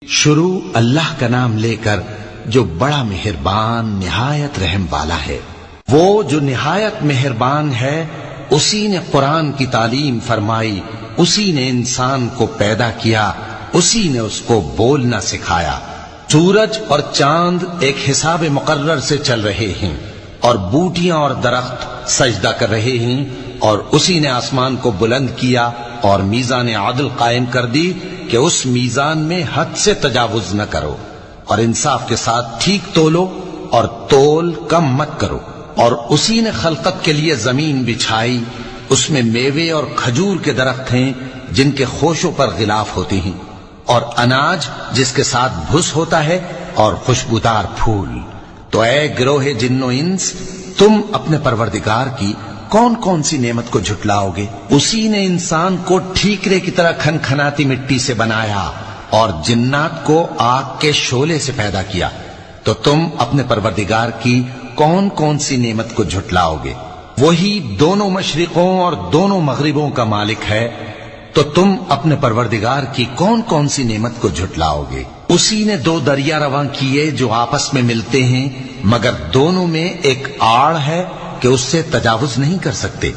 شروع اللہ کا نام لے کر جو بڑا مہربان نہایت رحم والا ہے۔ وہ جو نہایت مہربان ہے اسی نے قرآن کی تعلیم فرمائی، اسی نے انسان کو پیدا کیا، اسی نے اس کو بولنا سکھایا۔ سورج اور چاند ایک حساب مقرر سے چل رہے ہیں اور بوٹیاں اور درخت سجدہ کر رہے ہیں، اور اسی نے آسمان کو بلند کیا اور میزان عدل قائم کر دی کہ اس میزان میں حد سے تجاوز نہ کرو، اور انصاف کے ساتھ ٹھیک تولو اور تول کم مت کرو۔ اور اسی نے خلقت کے لیے زمین بچھائی، اس میں میوے اور کھجور کے درخت ہیں جن کے خوشوں پر غلاف ہوتے ہیں، اور اناج جس کے ساتھ بھس ہوتا ہے، اور خوشبودار پھول۔ تو اے گروہ جن و انس، تم اپنے پروردگار کی کون کون سی نعمت کو جھٹلاؤ گے؟ اسی نے انسان کو ٹھیکرے کی طرح کھنکھناتی مٹی سے بنایا اور جنات کو آگ کے شعلے سے پیدا کیا۔ تو تم اپنے پروردگار کی کون کون سی نعمت کو جھٹلاؤ گے؟ وہی دونوں مشرقوں اور دونوں مغربوں کا مالک ہے، تو تم اپنے پروردگار کی کون کون سی نعمت کو جھٹلاؤ گے؟ اسی نے دو دریا رواں کیے جو آپس میں ملتے ہیں، مگر دونوں میں ایک آڑ ہے کہ اس سے تجاوز نہیں کر سکتے۔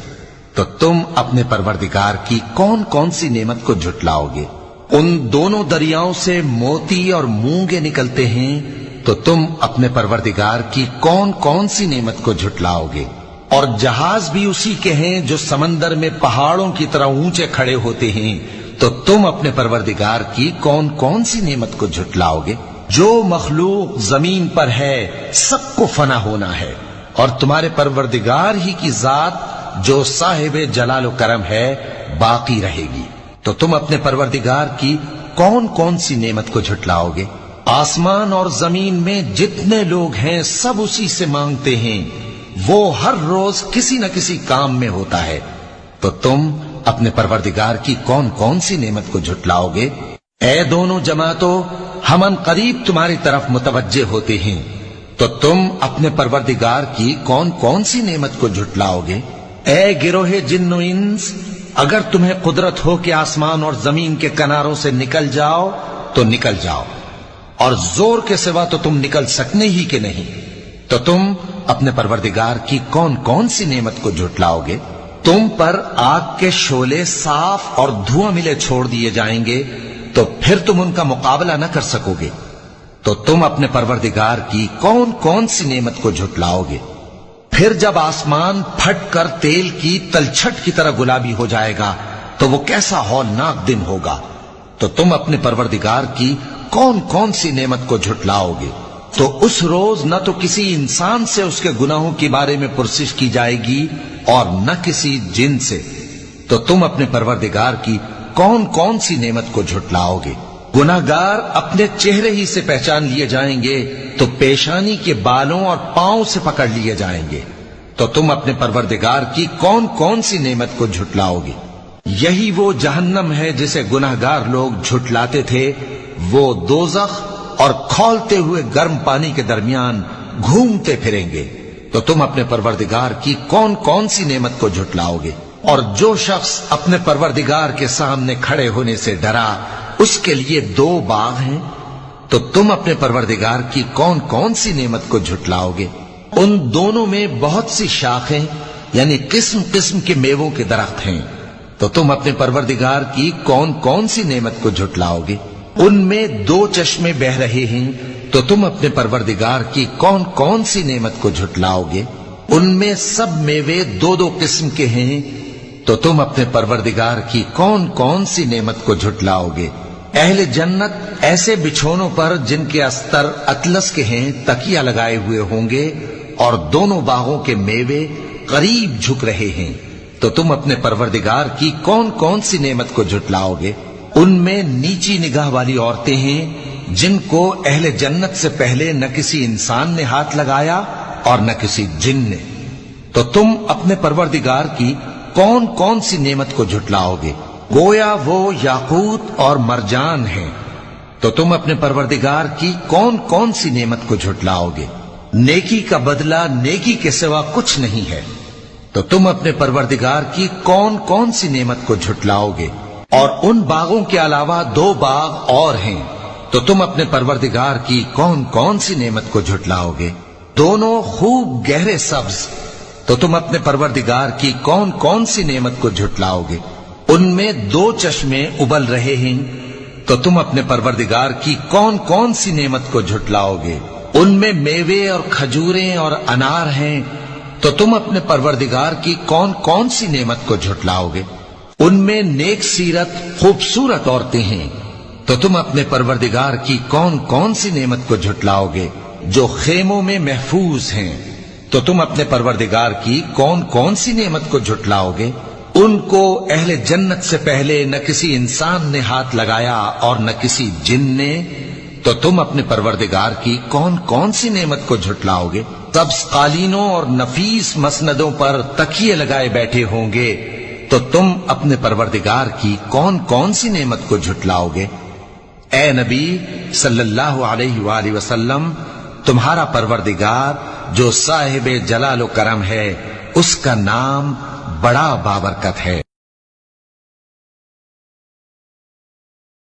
تو تم اپنے پروردگار کی کون کون سی نعمت کو جھٹلاؤ گے؟ ان دونوں دریاؤں سے موتی اور مونگے نکلتے ہیں، تو تم اپنے پروردگار کی کون کون سی نعمت کو جھٹلاؤ گے؟ اور جہاز بھی اسی کے ہیں جو سمندر میں پہاڑوں کی طرح اونچے کھڑے ہوتے ہیں، تو تم اپنے پروردگار کی کون کون سی نعمت کو جھٹلاؤ گے؟ جو مخلوق زمین پر ہے سب کو فنا ہونا ہے، اور تمہارے پروردگار ہی کی ذات جو صاحب جلال و کرم ہے باقی رہے گی۔ تو تم اپنے پروردگار کی کون کون سی نعمت کو جھٹلاؤ گے؟ آسمان اور زمین میں جتنے لوگ ہیں سب اسی سے مانگتے ہیں، وہ ہر روز کسی نہ کسی کام میں ہوتا ہے۔ تو تم اپنے پروردگار کی کون کون سی نعمت کو جھٹلاؤ گے؟ اے دونوں جماعتوں، ہم ان قریب تمہاری طرف متوجہ ہوتے ہیں، تو تم اپنے پروردگار کی کون کون سی نعمت کو جھٹلاؤ گے؟ اے گروہ جن و انس، اگر تمہیں قدرت ہو کہ آسمان اور زمین کے کناروں سے نکل جاؤ تو نکل جاؤ، اور زور کے سوا تو تم نکل سکنے ہی کہ نہیں، تو تم اپنے پروردگار کی کون کون سی نعمت کو جھٹلاؤ گے؟ تم پر آگ کے شعلے صاف اور دھواں ملے چھوڑ دیے جائیں گے، تو پھر تم ان کا مقابلہ نہ کر سکو گے۔ تو تم اپنے پروردگار کی کون کون سی نعمت کو جھٹلاؤ گے؟ پھر جب آسمان پھٹ کر تیل کی تلچھٹ کی طرح گلابی ہو جائے گا تو وہ کیسا ہولناک دن ہوگا۔ تو تم اپنے پروردگار کی کون کون سی نعمت کو جھٹلاؤ گے؟ تو اس روز نہ تو کسی انسان سے اس کے گناہوں کے بارے میں پرسش کی جائے گی اور نہ کسی جن سے۔ تو تم اپنے پروردگار کی کون کون سی نعمت کو جھٹلاؤ گے؟ گناہگار اپنے چہرے ہی سے پہچان لیے جائیں گے تو پیشانی کے بالوں اور پاؤں سے پکڑ لیے جائیں گے۔ تو تم اپنے پروردگار کی کون کون سی نعمت کو جھٹلاؤ گے؟ یہی وہ جہنم ہے جسے گناہگار لوگ جھٹلاتے تھے، وہ دوزخ اور کھولتے ہوئے گرم پانی کے درمیان گھومتے پھریں گے۔ تو تم اپنے پروردگار کی کون کون سی نعمت کو جھٹلاؤ گے؟ اور جو شخص اپنے پروردگار کے سامنے کھڑے ہونے سے ڈرا، اس کے لیے دو باغ ہیں، تو تم اپنے پروردگار کی کون کون سی نعمت کو جھٹلاؤ گے؟ ان دونوں میں بہت سی شاخیں یعنی قسم قسم کے میووں کے درخت ہیں، تو تم اپنے پروردگار کی کون کون سی نعمت کو جھٹلاؤ گے؟ ان میں دو چشمے بہ رہے ہیں، تو تم اپنے پروردگار کی کون کون سی نعمت کو جھٹلاؤ گے؟ ان میں سب میوے دو دو قسم کے ہیں، تو تم اپنے پروردگار کی کون کون سی نعمت کو جھٹلاؤ گے؟ اہل جنت ایسے بچھونوں پر جن کے استر اطلس کے ہیں تکیہ لگائے ہوئے ہوں گے، اور دونوں باغوں کے میوے قریب جھک رہے ہیں، تو تم اپنے پروردگار کی کون کون سی نعمت کو جھٹلاؤ گے؟ ان میں نیچی نگاہ والی عورتیں ہیں جن کو اہل جنت سے پہلے نہ کسی انسان نے ہاتھ لگایا اور نہ کسی جن نے۔ تو تم اپنے پروردگار کی کون کون سی نعمت کو جھٹلاؤ گے؟ گویا وہ یاقوت اور مرجان ہیں، تو تم اپنے پروردگار کی کون کون سی نعمت کو جھٹلاؤ گے؟ نیکی کا بدلہ نیکی کے سوا کچھ نہیں ہے، تو تم اپنے پروردگار کی کون کون سی نعمت کو جھٹلاؤ گے؟ اور ان باغوں کے علاوہ دو باغ اور ہیں، تو تم اپنے پروردگار کی کون کون سی نعمت کو جھٹلاؤ گے؟ دونوں خوب گہرے سبز، تو تم اپنے پروردگار کی کون کون سی نعمت کو جھٹلاؤ گے؟ ان میں 2 چشمے ابل رہے ہیں، تو تم اپنے پروردگار کی کون کون سی نعمت کو جھٹلاؤ گے؟ ان میں میوے اور کھجوریں اور انار ہیں، تو تم اپنے پروردگار کی کون کون سی نعمت کو جھٹلاؤ گے؟ ان میں نیک سیرت خوبصورت عورتیں ہیں، تو تم اپنے پروردگار کی کون کون سی نعمت کو جھٹلاؤ گے؟ جو خیموں میں محفوظ ہیں، تو تم اپنے پروردگار کی کون کون سی نعمت کو جھٹلاؤ گے؟ ان کو اہل جنت سے پہلے نہ کسی انسان نے ہاتھ لگایا اور نہ کسی جن نے، تو تم اپنے پروردگار کی کون کون سی نعمت کو جھٹلاؤ گے؟ سبز قالینوں اور نفیس مسندوں پر تکیے لگائے بیٹھے ہوں گے، تو تم اپنے پروردگار کی کون کون سی نعمت کو جھٹلاؤ گے؟ اے نبی صلی اللہ علیہ وآلہ وسلم، تمہارا پروردگار جو صاحب جلال و کرم ہے، اس کا نام بڑا بابرکت ہے۔